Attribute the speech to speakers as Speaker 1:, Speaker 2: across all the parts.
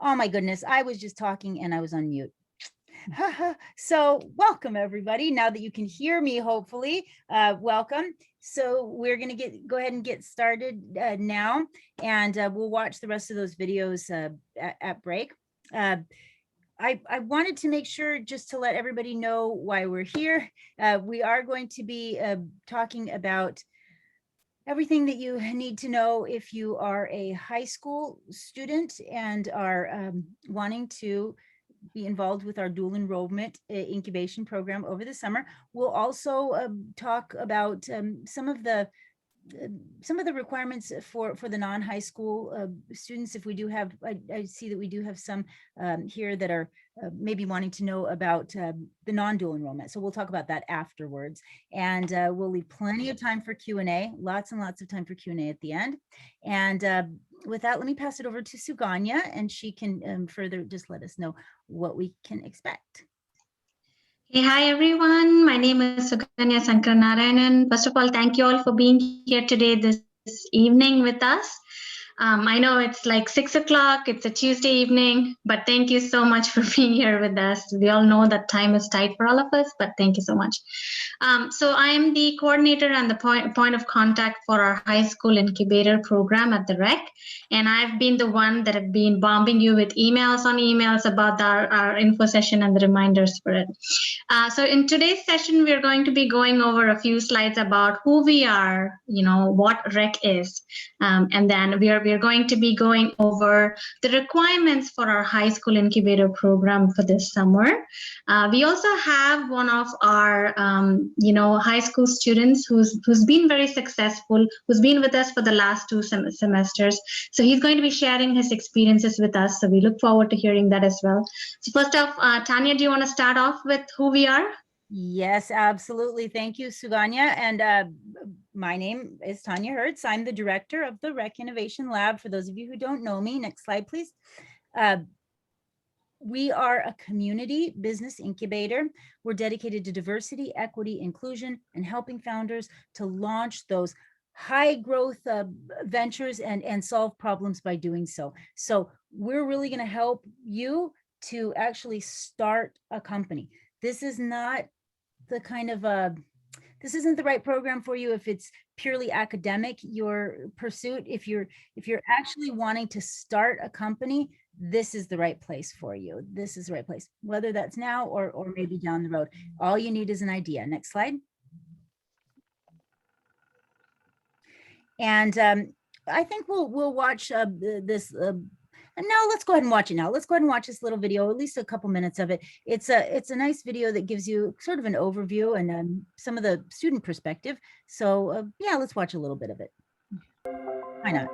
Speaker 1: Oh my goodness, I was just talking and I was on mute. So welcome everybody. Now that you can hear me, hopefully, welcome. So we're going to go ahead and get started now, and we'll watch the rest of those videos at break. I wanted to make sure just to let everybody know why we're here. We are going to be talking about everything that you need to know if you are a high school student and are wanting to be involved with our dual enrollment incubation program over the summer. We'll also talk about some of the requirements for the non-high school students. If we do have, I see that we do have some here that are maybe wanting to know about the non-dual enrollment. So we'll talk about that afterwards. And we'll leave plenty of time for Q&A, lots and lots of time for Q&A at the end. And with that, let me pass it over to Suganya, and she can further just let us know what we can expect.
Speaker 2: Hey, hi everyone. My name is Suganya Sankaranarayanan. First of all, thank you all for being here today, this evening with us. I know it's like 6 o'clock, it's a Tuesday evening, but thank you so much for being here with us. We all know that time is tight for all of us, but thank you so much. So I am the coordinator and the point of contact for our high school incubator program at the REC. And I've been the one that have been bombing you with emails on emails about our info session and the reminders for it. So in today's session, we're going to be going over a few slides about who we are, what REC is. And then we're going to be going over the requirements for our high school incubator program for this summer. We also have one of our, high school students who's been very successful, who's been with us for the last 2 semesters. So he's going to be sharing his experiences with us. So we look forward to hearing that as well. So first off, Tanya, do you want to start off with who we are?
Speaker 1: Yes, absolutely. Thank you, Suganya. And my name is Tanya Hertz. I'm the director of the REC Innovation Lab. For those of you who don't know me, next slide, please. We are a community business incubator. We're dedicated to diversity, equity, inclusion, and helping founders to launch those high growth ventures and solve problems by doing so. So we're really going to help you to actually start a company. This is not the kind of this isn't the right program for you if it's purely academic, your pursuit. If you're actually wanting to start a company, this is the right place for you. This is the right place, whether that's now or maybe down the road. All you need is an idea. Next slide. And I think we'll watch this. And now let's go ahead and watch it now. Let's go ahead and watch this little video, at least a couple minutes of it. It's a nice video that gives you sort of an overview and some of the student perspective. So yeah, let's watch a little bit of it. Why not?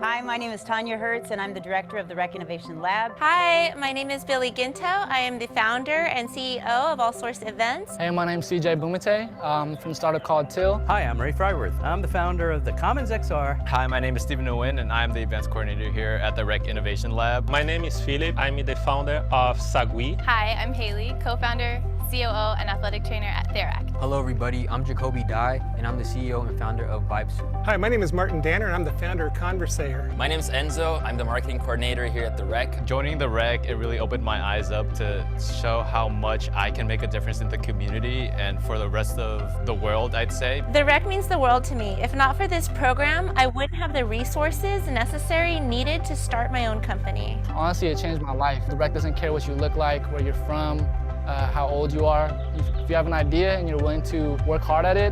Speaker 1: Hi, my name is Tanya Hertz, and I'm the director of the REC Innovation Lab.
Speaker 3: Hi, my name is Billy Ginto. I am the founder and CEO of All Source Events.
Speaker 4: Hey, my name's CJ Bumate. I'm from a startup called Till.
Speaker 5: Hi, I'm Ray Fryworth. I'm the founder of the Commons XR.
Speaker 6: Hi, my name is Stephen Nguyen, and I'm the events coordinator here at the REC Innovation Lab.
Speaker 7: My name is Philip. I'm the founder of Sagui.
Speaker 8: Hi, I'm Haley, co-founder, COO, and athletic trainer at Therac.
Speaker 9: Hello everybody, I'm Jacoby Dye, and I'm the CEO and founder of Vibesu.
Speaker 10: Hi, my name is Martin Danner, and I'm the founder of Conversator.
Speaker 6: My name is Enzo. I'm the marketing coordinator here at the REC. Joining the REC, it really opened my eyes up to show how much I can make a difference in the community and for the rest of the world, I'd say.
Speaker 3: The REC means the world to me. If not for this program, I wouldn't have the resources necessary needed to start my own company.
Speaker 4: Honestly, it changed my life. The REC doesn't care what you look like, where you're from, how old you are. If you have an idea and you're willing to work hard at it,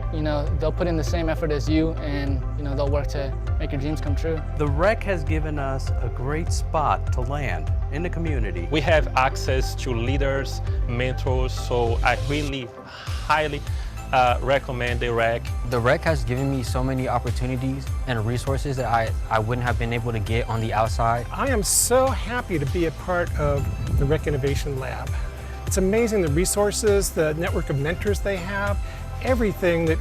Speaker 4: they'll put in the same effort as you, and they'll work to make your dreams come true.
Speaker 5: The REC has given us a great spot to land in the community.
Speaker 7: We have access to leaders, mentors, so I really highly recommend the REC.
Speaker 9: The REC has given me so many opportunities and resources that I wouldn't have been able to get on the outside.
Speaker 10: I am so happy to be a part of the REC Innovation Lab. It's amazing the resources, the network of mentors they have, everything that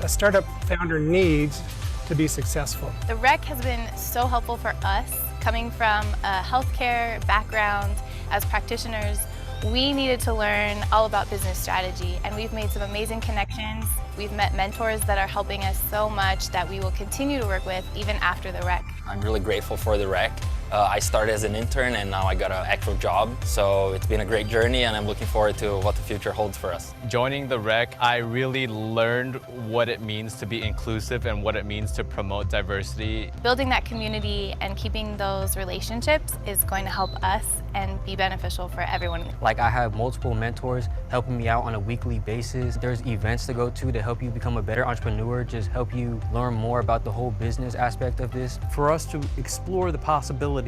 Speaker 10: a startup founder needs to be successful.
Speaker 8: The REC has been so helpful for us, coming from a healthcare background as practitioners. we needed to learn all about business strategy, and we've made some amazing connections. We've met mentors that are helping us so much that we will continue to work with even after the rec.
Speaker 11: I'm really grateful for the rec. I started as an intern and now I got an actual job. So it's been a great journey and I'm looking forward to what the future holds for us.
Speaker 6: Joining the rec, I really learned what it means to be inclusive and what it means to promote diversity.
Speaker 8: Building that community and keeping those relationships is going to help us and be beneficial for everyone.
Speaker 9: Like, I have multiple mentors helping me out on a weekly basis. There's events to go to help you become a better entrepreneur, just help you learn more about the whole business aspect of this.
Speaker 5: For us to explore the possibility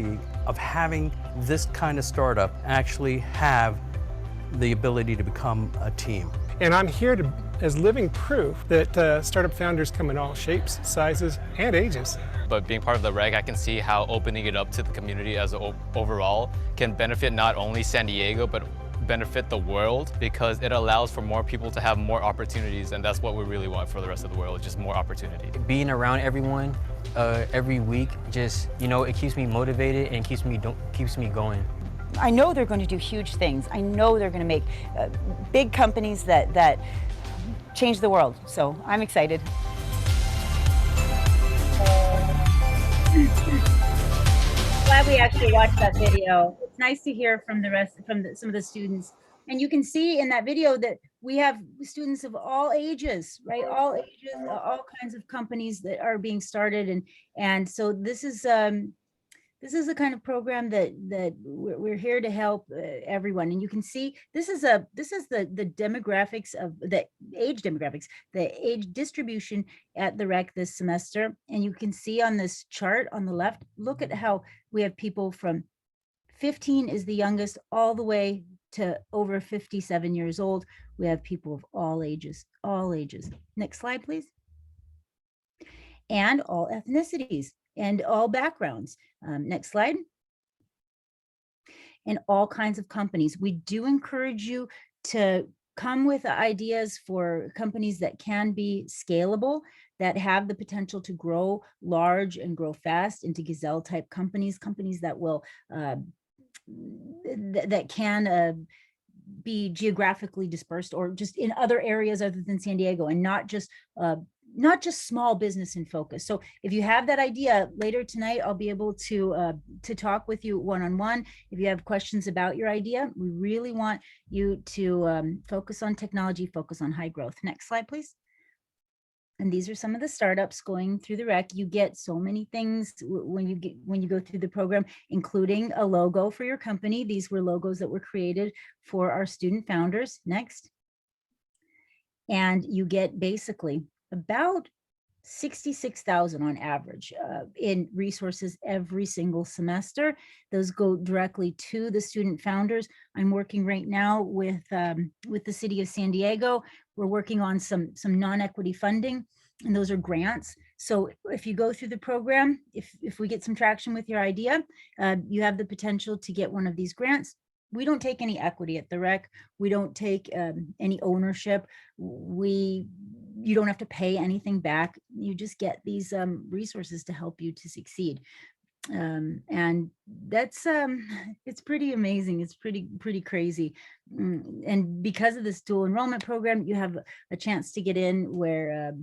Speaker 5: of having this kind of startup actually have the ability to become a team.
Speaker 10: And I'm here as living proof that startup founders come in all shapes, sizes, and ages.
Speaker 6: But being part of the rec, I can see how opening it up to the community as overall can benefit not only San Diego, but benefit the world, because it allows for more people to have more opportunities, and that's what we really want for the rest of the world, just more opportunity.
Speaker 9: Being around everyone every week, just, it keeps me motivated and keeps me going.
Speaker 1: I know they're going to do huge things. I know they're going to make big companies that change the world. So I'm excited. Glad we actually watched that video. It's nice to hear from some of the students. And you can see in that video that we have students of all ages, right? All ages, all kinds of companies that are being started. And so this is the kind of program that we're here to help everyone. And you can see this is the demographics of the age demographics, the age distribution at the rec this semester. And you can see on this chart on the left, look at how we have people from 15 is the youngest all the way to over 57 years old. We have people of all ages, all ages. Next slide, please. And all ethnicities and all backgrounds. Next slide. And all kinds of companies. We do encourage you to come with ideas for companies that can be scalable, that have the potential to grow large and grow fast into gazelle type companies, companies that will that can be geographically dispersed or just in other areas other than San Diego, and not just small business in focus. So if you have that idea later tonight, I'll be able to talk with you one-on-one. If you have questions about your idea, we really want you to focus on technology, focus on high growth. Next slide, please. And these are some of the startups going through the rec. You get so many things when you go through the program, including a logo for your company. These were logos that were created for our student founders. Next. And you get basically about 66,000 on average in resources every single semester. Those go directly to the student founders. I'm working right now with the city of San Diego. We're working on some non-equity funding, and those are grants. So if you go through the program, if we get some traction with your idea, you have the potential to get one of these grants. We don't take any equity at the rec. We don't take any ownership. You don't have to pay anything back. You just get these resources to help you to succeed. And that's it's pretty amazing. It's pretty crazy. And because of this dual enrollment program, you have a chance to get in where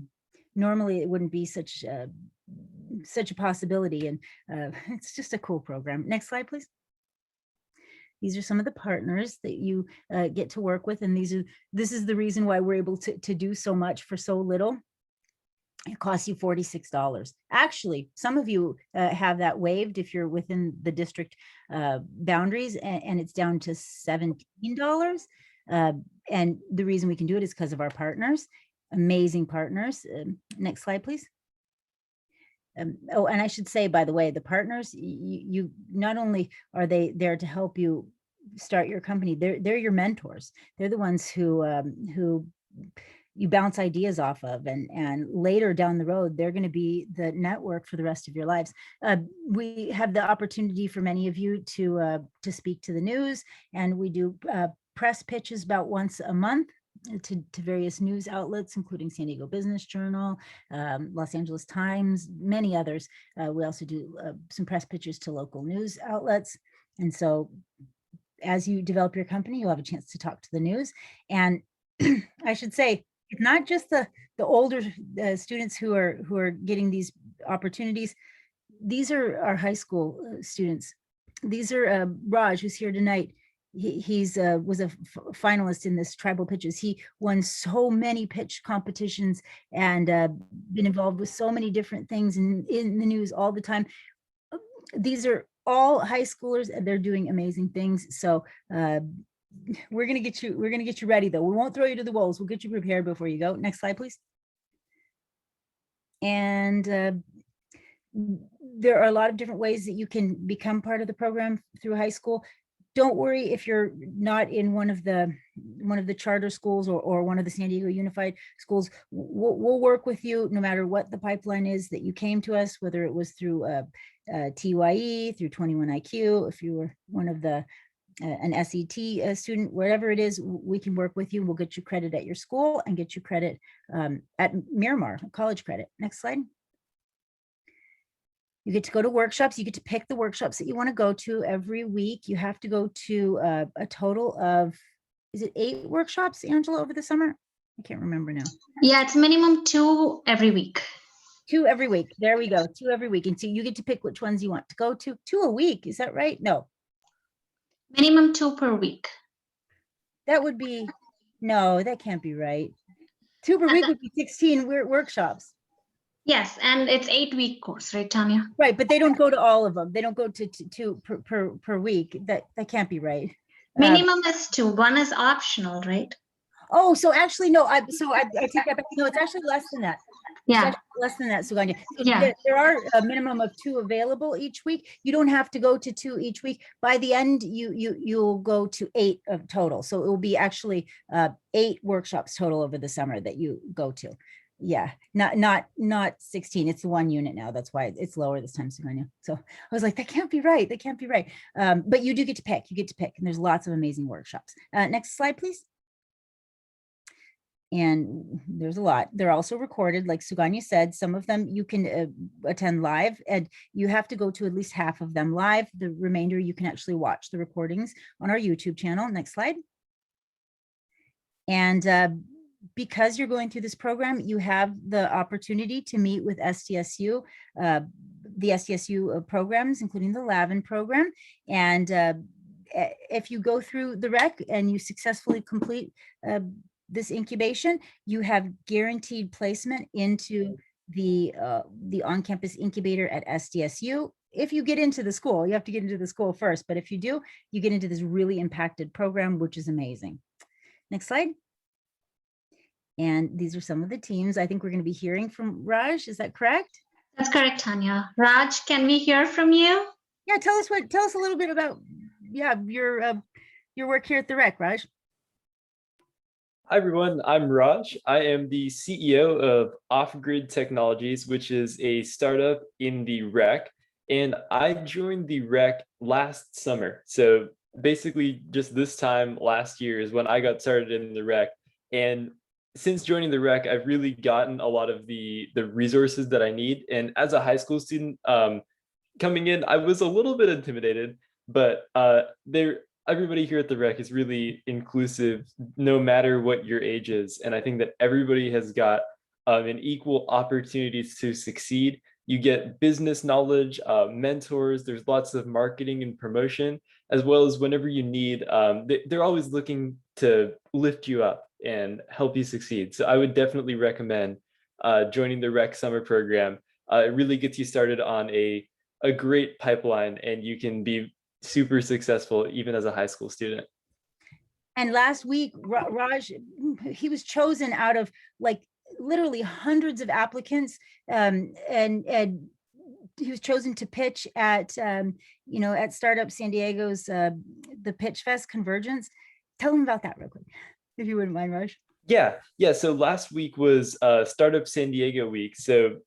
Speaker 1: normally it wouldn't be such a possibility. And it's just a cool program. Next slide, please. These are some of the partners that you get to work with. And this is the reason why we're able to do so much for so little. It costs you $46. Actually, some of you have that waived if you're within the district boundaries, and it's down to $17. And the reason we can do it is because of our partners, amazing partners. Next slide, please. Oh, and I should say, by the way, the partners, you not only are they there to help you start your company, they're your mentors. They're the ones who you bounce ideas off of, and later down the road, they're going to be the network for the rest of your lives. We have the opportunity for many of you to speak to the news, and we do press pitches about once a month to various news outlets, including San Diego Business Journal, Los Angeles Times, many others. We also do some press pitches to local news outlets. And so as you develop your company, you'll have a chance to talk to the news. And I should say, it's not just the older students who are getting these opportunities. These are our high school students. These are Raj, who's here tonight. He's was a finalist in this tribal pitches. He won so many pitch competitions and been involved with so many different things in the news all the time. These are all high schoolers and they're doing amazing things. So we're gonna get you ready though. We won't throw you to the wolves. We'll get you prepared before you go. Next slide, please. And there are a lot of different ways that you can become part of the program through high school. Don't worry if you're not in one of the charter schools or one of the San Diego Unified schools. We'll work with you no matter what the pipeline is that you came to us, whether it was through TYE, through 21IQ, if you were one of the an SET student, wherever it is, we can work with you. We'll get you credit at your school and get you credit at Miramar, college credit. Next slide. You get to go to workshops. You get to pick the workshops that you want to go to every week. You have to go to a total of, is it 8 workshops, Angela, over the summer? I can't remember now.
Speaker 2: Yeah, it's minimum 2 every week.
Speaker 1: 2 every week. There we go. 2 every week. And so you get to pick which ones you want to go to. 2 a week. Is that right? No.
Speaker 2: Minimum 2 per week.
Speaker 1: That would be, no, that can't be right. 2 per week would be 16 workshops.
Speaker 2: Yes, and it's 8-week course, right, Tanya?
Speaker 1: Right, but they don't go to all of them. They don't go to 2 per week. That can't be right.
Speaker 2: Minimum is 2. 1 is optional, right?
Speaker 1: Oh, so actually, no. I take that back. No, it's actually less than that.
Speaker 2: Yeah,
Speaker 1: less than that, Suganya. So
Speaker 2: yeah.
Speaker 1: There are a minimum of 2 available each week. You don't have to go to 2 each week. By the end, you'll go to 8 of total. So it will be actually 8 workshops total over the summer that you go to. Yeah, not 16. It's the 1 unit now. That's why it's lower this time, Suganya. So I was like, that can't be right. That can't be right. But you do get to pick. You get to pick, and there's lots of amazing workshops. Next slide, please. And there's a lot. They're also recorded, like Suganya said. Some of them you can attend live, and you have to go to at least half of them live. The remainder you can actually watch the recordings on our YouTube channel. Next slide. And because you're going through this program, you have the opportunity to meet with SDSU, the SDSU programs, including the Lavin program. And if you go through the rec and you successfully complete this incubation, you have guaranteed placement into the on-campus incubator at SDSU. If you get into the school, you have to get into the school first, but if you do, you get into this really impacted program, which is amazing. Next slide. And these are some of the teams. I think we're going to be hearing from Raj. Is that correct?
Speaker 2: That's correct, Tanya. Raj, can we hear from you?
Speaker 1: Yeah, tell us a little bit about your work here at the rec, Raj.
Speaker 12: Hi everyone, I'm Raj. I am the CEO of Off-Grid Technologies, which is a startup in the rec. And I joined the rec last summer. So basically just this time last year is when I got started in the rec. And since joining the rec, I've really gotten a lot of the resources that I need. And as a high school student coming in, I was a little bit intimidated, but everybody here at the rec is really inclusive, no matter what your age is. And I think that everybody has got an equal opportunities to succeed. You get business knowledge, mentors, there's lots of marketing and promotion, as well as whenever you need, they're always looking to lift you up and help you succeed. So I would definitely recommend joining the rec summer program. It really gets you started on a great pipeline, and you can be super successful even as a high school student.
Speaker 1: And last week, Raj, he was chosen out of like literally hundreds of applicants, and he was chosen to pitch at at Startup San Diego's the Pitch Fest Convergence. Tell them about that real quick, if you wouldn't mind, Raj.
Speaker 12: Yeah. So last week was Startup San Diego week. So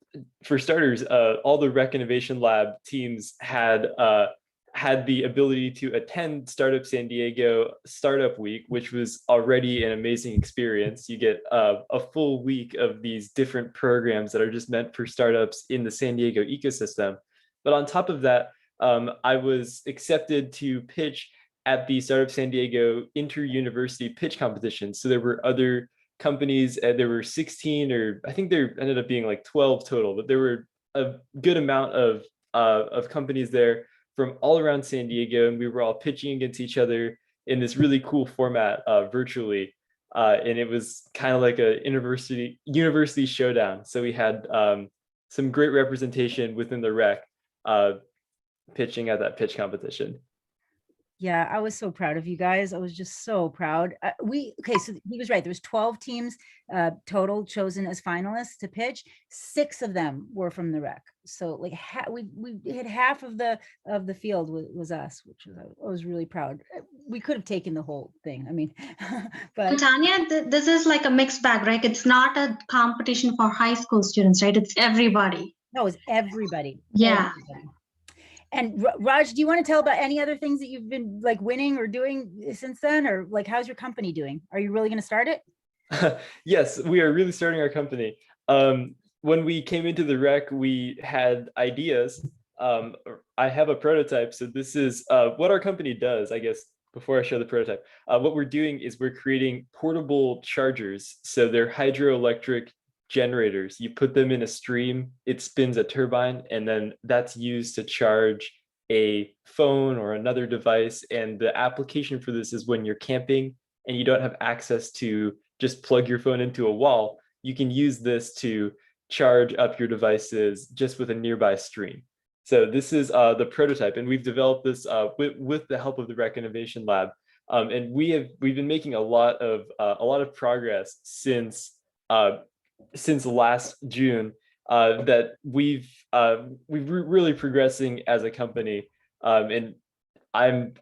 Speaker 12: for starters, all the Rec Innovation Lab teams had the ability to attend Startup San Diego Startup Week, which was already an amazing experience. You get a full week of these different programs that are just meant for startups in the San Diego ecosystem. But on top of that, I was accepted to pitch at the Startup San Diego inter-university pitch competition. So there were other companies, there were 16, or I think there ended up being like 12 total, but there were a good amount of companies there from all around San Diego, and we were all pitching against each other in this really cool format virtually. And it was kind of like a university showdown. So we had some great representation within the rec pitching at that pitch competition.
Speaker 1: Yeah, I was so proud of you guys. I was just so proud. Okay, so he was right. There was 12 teams total chosen as finalists to pitch. 6 of them were from the rec. So like we hit half of the field was us, which I was really proud. We could have taken the whole thing. I mean, but
Speaker 2: Tanya, this is like a mixed bag, right? It's not a competition for high school students, right? It's everybody.
Speaker 1: No, it's everybody.
Speaker 2: Yeah.
Speaker 1: Everybody. And Raj, do you want to tell about any other things that you've been like winning or doing since then? Or like, how's your company doing? Are you really going to start it?
Speaker 12: Yes, we are really starting our company. When we came into the rec, we had ideas. I have a prototype. So this is what our company does, I guess, before I show the prototype. What we're doing is we're creating portable chargers. So they're hydroelectric generators. You put them in a stream, it spins a turbine, and then that's used to charge a phone or another device. And the application for this is when you're camping and you don't have access to just plug your phone into a wall, you can use this to charge up your devices just with a nearby stream. So this is the prototype, and we've developed this with the help of the Rec Innovation Lab. And we've been making a lot of progress since last June, that we've really progressing as a company, and I'm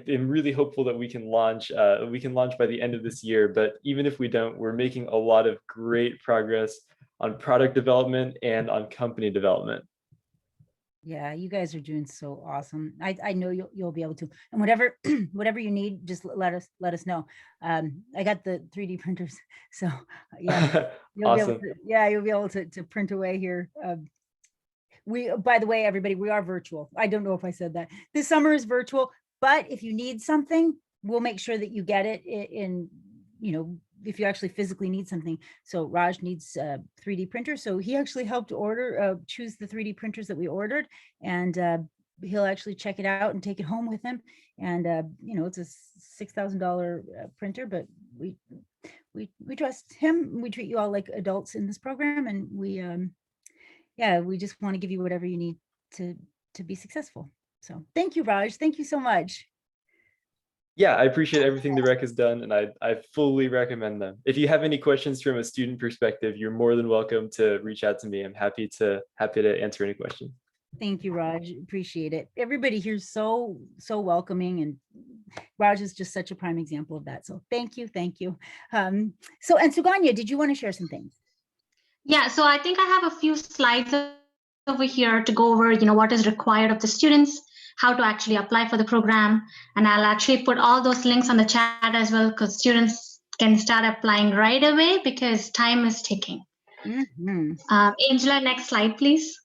Speaker 12: really hopeful that we can launch by the end of this year. But even if we don't, we're making a lot of great progress on product development and on company development.
Speaker 1: Yeah, you guys are doing so awesome. I know you'll be able to, and whatever you need, just let us know. I got the 3D printers, so yeah, you'll
Speaker 12: Awesome.
Speaker 1: you'll be able to print away here. By the way, everybody, we are virtual. I don't know if I said that. This summer is virtual, but if you need something, we'll make sure that you get it in, if you actually physically need something. So Raj needs a 3D printer. So he actually helped choose the 3D printers that we ordered, and he'll actually check it out and take it home with him. And it's a $6,000 printer, but we trust him. We treat you all like adults in this program, and we just want to give you whatever you need to be successful. So thank you, Raj. Thank you so much.
Speaker 12: Yeah, I appreciate everything the rec has done, and I fully recommend them. If you have any questions from a student perspective, you're more than welcome to reach out to me. I'm happy to answer any questions.
Speaker 1: Thank you, Raj. Appreciate it. Everybody here's so welcoming, and Raj is just such a prime example of that. So thank you. And Suganya, did you want to share some things?
Speaker 2: Yeah, so I think I have a few slides over here to go over, what is required of the students, how to actually apply for the program. And I'll actually put all those links on the chat as well, because students can start applying right away because time is ticking.
Speaker 1: Mm-hmm.
Speaker 2: Angela, next slide, please.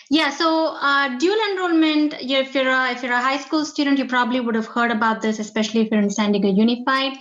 Speaker 2: Yeah, so dual enrollment, if you're a high school student, you probably would have heard about this, especially if you're in San Diego Unified.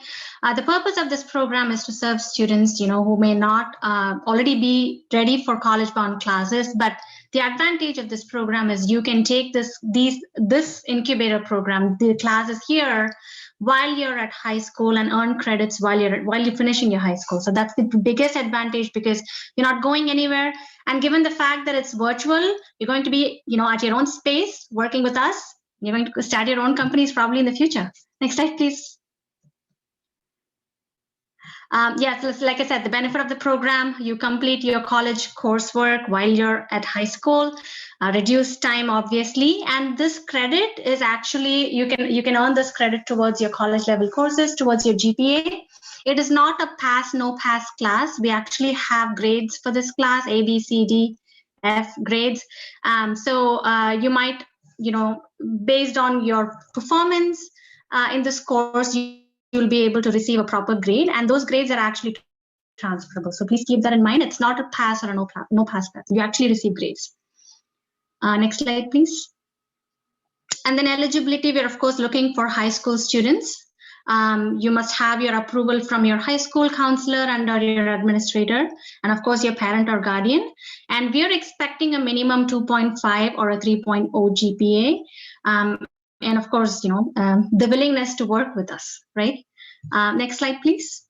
Speaker 2: The purpose of this program is to serve students, who may not already be ready for college-bound classes, but the advantage of this program is you can take this incubator program, the classes here, while you're at high school and earn credits while you're finishing your high school. So that's the biggest advantage, because you're not going anywhere. And given the fact that it's virtual, you're going to be, at your own space working with us. You're going to start your own companies probably in the future. Next slide, please. So like I said, the benefit of the program, you complete your college coursework while you're at high school, reduced time, obviously. And this credit is actually, you can earn this credit towards your college level courses, towards your GPA. It is not a pass, no pass class. We actually have grades for this class, A, B, C, D, F grades. So you might, based on your performance in this course, you'll be able to receive a proper grade, and those grades are actually transferable. So please keep that in mind. It's not a pass or a no pass class. You actually receive grades. Next slide, please. And then eligibility, we're of course looking for high school students. You must have your approval from your high school counselor and or your administrator, and of course your parent or guardian. And we are expecting a minimum 2.5 or a 3.0 GPA. And of course, the willingness to work with us, right? Next slide, please.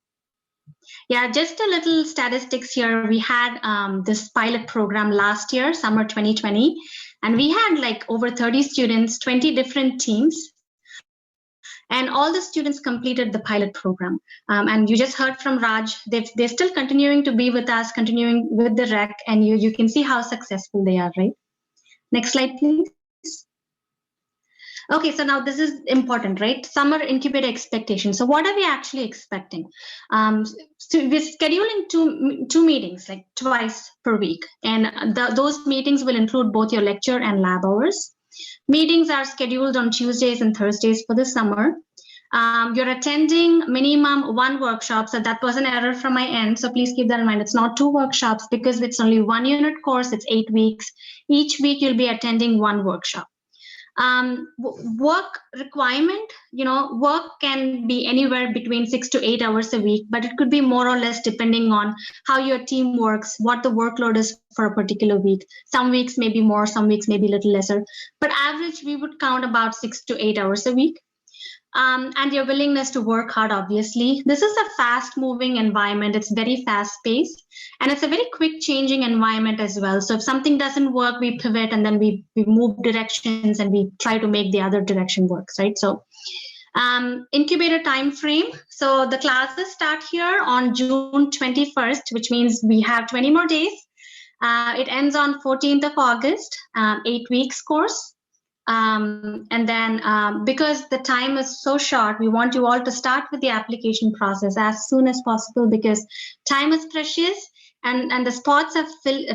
Speaker 2: Yeah, just a little statistics here. We had this pilot program last year, summer 2020, and we had like over 30 students, 20 different teams. And all the students completed the pilot program. And you just heard from Raj, they're still continuing to be with us, continuing with the REC, and you can see how successful they are, right? Next slide, please. Okay, so now this is important, right? Summer Incubator Expectations. So what are we actually expecting? So we're scheduling two meetings, like twice per week. And those meetings will include both your lecture and lab hours. Meetings are scheduled on Tuesdays and Thursdays for the summer. You're attending minimum 1 workshop. So that was an error from my end. So please keep that in mind. It's not 2 workshops because it's only 1 unit course. It's 8 weeks. Each week you'll be attending 1 workshop. Work requirement, work can be anywhere between 6 to 8 hours a week, but it could be more or less depending on how your team works, what the workload is for a particular week. Some weeks may be more, some weeks may be a little lesser, but average we would count about 6 to 8 hours a week. And your willingness to work hard, obviously. This is a fast-moving environment. It's very fast-paced, and it's a very quick changing environment as well. So if something doesn't work, we pivot, and then we move directions, and we try to make the other direction work, right? So Incubator Timeframe. So the classes start here on June 21st, which means we have 20 more days. It ends on 14th of August, 8 weeks course. And then because the time is so short, we want you all to start with the application process as soon as possible because time is precious and the spots are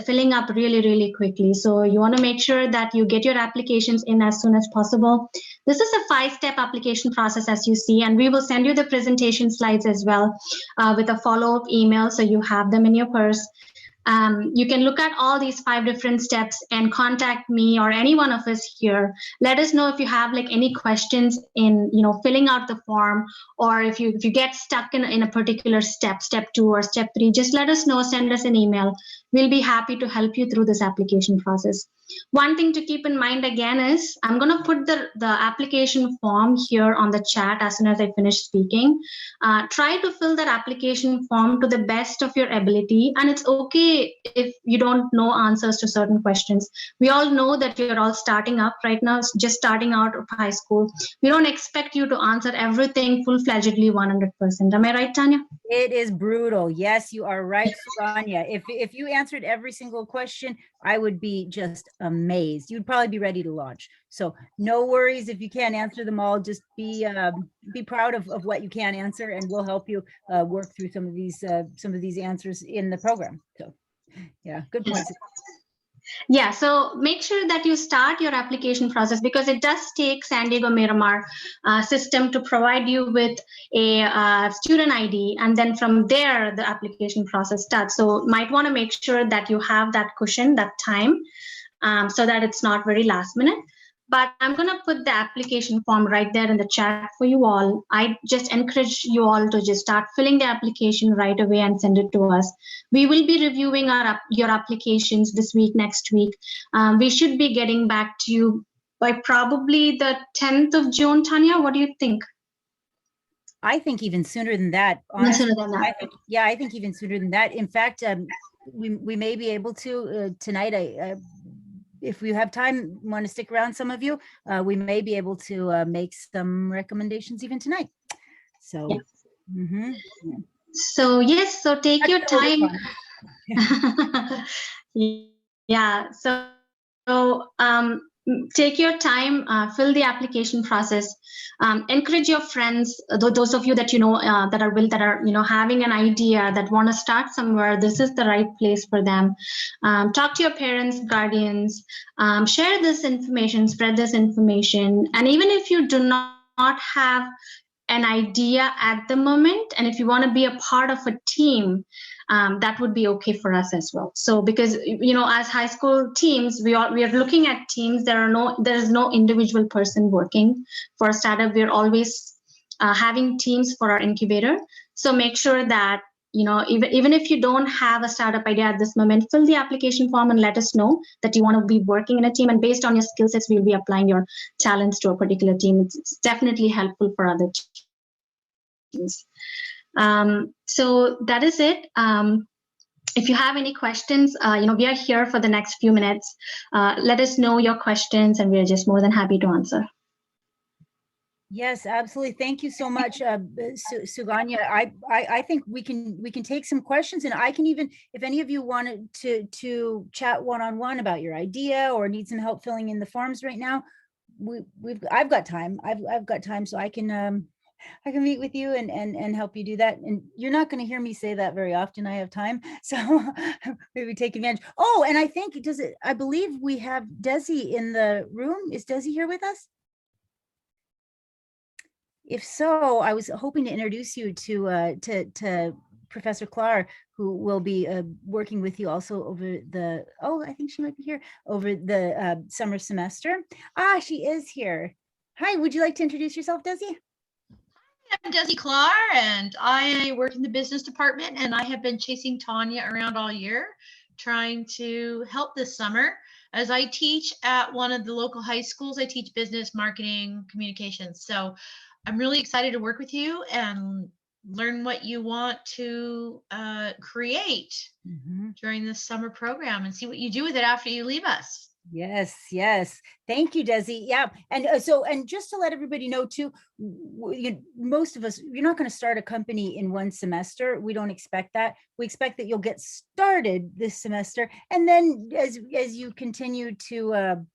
Speaker 2: filling up really, really quickly. So you want to make sure that you get your applications in as soon as possible. This is a 5-step application process, as you see, and we will send you the presentation slides as well with a follow-up email so you have them in your purse. You can look at all these 5 different steps and contact me or any one of us here. Let us know if you have like any questions in filling out the form, or if you get stuck in a particular step 2 or step 3, just let us know, send us an email. We'll be happy to help you through this application process. One thing to keep in mind again is I'm going to put the application form here on the chat as soon as I finish speaking. Try to fill that application form to the best of your ability, and it's okay if you don't know answers to certain questions. We all know that you're all starting up right now, just starting out of high school. We don't expect you to answer everything full-fledgedly 100%. Am I right, Tanya?
Speaker 1: It is brutal. Yes, you are right, Tanya. If you answered every single question, I would be just amazed. You'd probably be ready to launch. So no worries if you can't answer them all. Just be proud of what you can answer, and we'll help you work through some of these answers in the program. So yeah, good points.
Speaker 2: Yeah, so make sure that you start your application process because it does take San Diego Miramar system to provide you with a student ID, and then from there the application process starts. So might want to make sure that you have that cushion, that time, so that it's not very last minute. But I'm going to put the application form right there in the chat for you all. I just encourage you all to just start filling the application right away and send it to us. We will be reviewing your applications this week, next week. We should be getting back to you by probably the 10th of June. Tanya, what do you think?
Speaker 1: I think even sooner than that. Honestly, sooner than that. I think even sooner than that. In fact, we may be able to tonight. If we have time, want to stick around, some of you, we may be able to make some recommendations even tonight. So, yeah.
Speaker 2: So yes, so take your time. Yeah. So take your time, fill the application process, encourage your friends, those of you that that are having an idea, that want to start somewhere. This is the right place for them. Talk to your parents, guardians, share this information, spread this information, and even if you do not have an idea at the moment, and if you want to be a part of a team, that would be okay for us as well. So because, you know, as high school teams, we are looking at teams. There is no individual person working for a startup. We're always having teams for our incubator. So make sure that, you know, even if you don't have a startup idea at this moment, fill the application form and let us know that you want to be working in a team. And based on your skill sets, we'll be applying your talents to a particular team. It's definitely helpful for other teams. So that is it. If you have any questions, you know, we are here for the next few minutes. Let us know your questions, and we're just more than happy to answer.
Speaker 1: Yes, absolutely. Thank you so much, Suganya. I think we can take some questions, and I can even, if any of you wanted to chat one-on-one about your idea or need some help filling in the forms right now, I've got time. I've got time, so I can meet with you and help you do that. And you're not going to hear me say that very often. I have time, so maybe take advantage. Oh, and I think I believe we have Desi in the room. Is Desi here with us? If so, I was hoping to introduce you to Professor Clare, who will be working with you also over the, I think she might be here, over the summer semester. Ah, she is here. Hi, would you like to introduce yourself, Desi?
Speaker 13: I'm Desi Clare, and I work in the business department, and I have been chasing Tanya around all year, trying to help this summer. As I teach at one of the local high schools, I teach business, marketing, communications. So I'm really excited to work with you and learn what you want to create during this summer program, and see what you do with it after you leave us.
Speaker 1: Yes, yes. Thank you, Desi. Yeah. And and just to let everybody know too, most of us, you're not going to start a company in one semester. We don't expect that. We expect that you'll get started this semester. And then as you continue to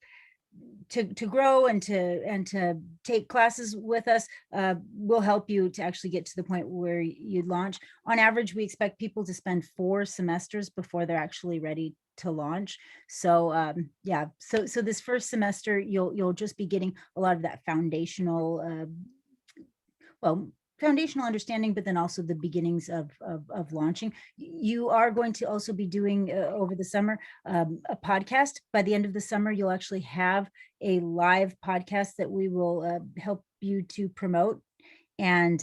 Speaker 1: grow and to take classes with us, we'll help you to actually get to the point where you launch. On average, we expect people to spend 4 semesters before they're actually ready to launch. So yeah, so this first semester, you'll just be getting a lot of that foundational, foundational understanding, but then also the beginnings of launching. You are going to also be doing over the summer a podcast. By the end of the summer, you'll actually have a live podcast that we will help you to promote. And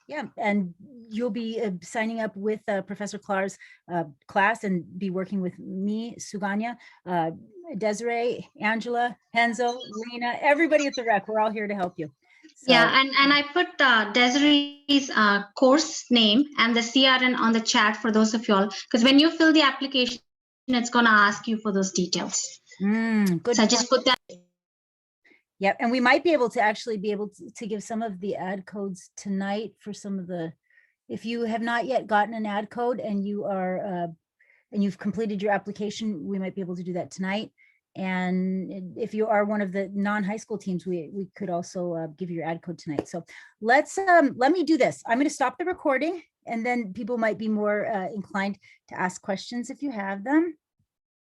Speaker 1: yeah, and you'll be signing up with Professor Clare's class and be working with me, Suganya, Desiree, Angela, Henzo, Lena, everybody at the rec. We're all here to help you. So,
Speaker 2: yeah, and I put Desiree's course name and the CRN on the chat for those of y'all, because when you fill the application, it's going to ask you for those details.
Speaker 1: Good.
Speaker 2: So I just put that.
Speaker 1: Yep, and we might be able to give some of the ad codes tonight for some of the, if you have not yet gotten an ad code and you are and you've completed your application, we might be able to do that tonight. And if you are one of the non-high school teams, we could also give you your ad code tonight. So let me do this. I'm going to stop the recording, and then people might be more inclined to ask questions if you have them.